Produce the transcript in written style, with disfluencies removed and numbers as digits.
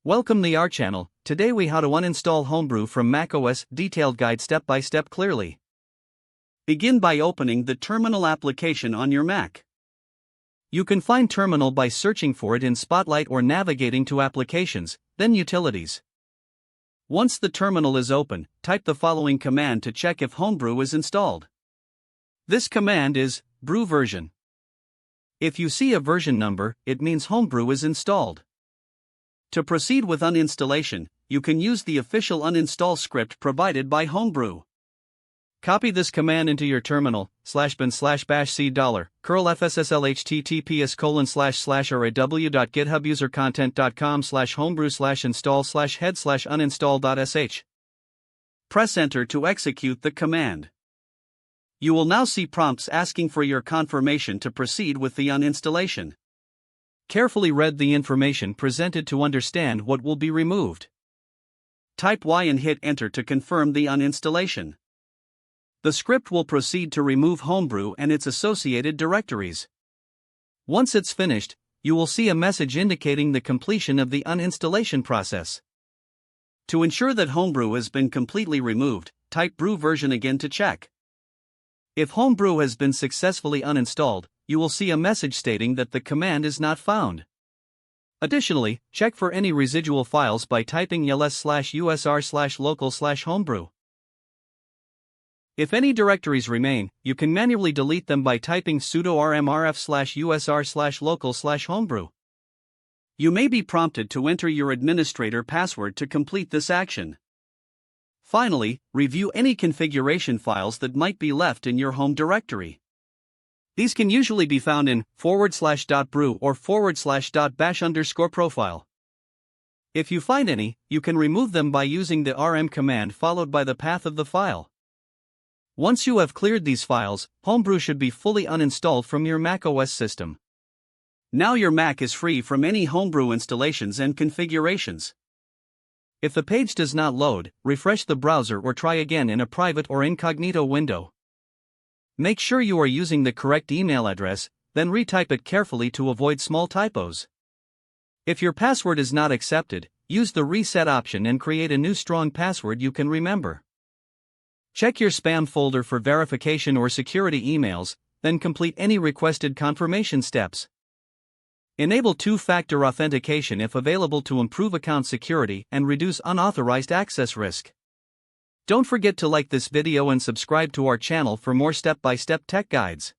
Welcome to our channel. Today we how to uninstall Homebrew from macOS, detailed guide step by step clearly. Begin by opening the Terminal application on your Mac. You can find Terminal by searching for it in Spotlight or navigating to Applications, then Utilities. Once the terminal is open, type the following command to check if Homebrew is installed. This command is brew version. If you see a version number, it means Homebrew is installed. To proceed with uninstallation, you can use the official uninstall script provided by Homebrew. Copy this command into your terminal, /bin/bash c $, curl fsslh https://raw.github/homebrew/install/head/uninstall.sh. Press enter to execute the command. You will now see prompts asking for your confirmation to proceed with the uninstallation. Carefully read the information presented to understand what will be removed. Type Y and hit enter to confirm the uninstallation. The script will proceed to remove Homebrew and its associated directories. Once it's finished, you will see a message indicating the completion of the uninstallation process. To ensure that Homebrew has been completely removed, type brew version again to check. If Homebrew has been successfully uninstalled, you will see a message stating that the command is not found. Additionally, check for any residual files by typing ls/usr/local/homebrew. If any directories remain, you can manually delete them by typing sudo rmrf/usr/local/homebrew. You may be prompted to enter your administrator password to complete this action. Finally, review any configuration files that might be left in your home directory. These can usually be found in /.brew or /.bash_profile. If you find any, you can remove them by using the rm command followed by the path of the file. Once you have cleared these files, Homebrew should be fully uninstalled from your macOS system. Now your Mac is free from any Homebrew installations and configurations. If the page does not load, refresh the browser or try again in a private or incognito window. Make sure you are using the correct email address, then retype it carefully to avoid small typos. If your password is not accepted, use the reset option and create a new strong password you can remember. Check your spam folder for verification or security emails, then complete any requested confirmation steps. Enable two-factor authentication if available to improve account security and reduce unauthorized access risk. Don't forget to like this video and subscribe to our channel for more step-by-step tech guides.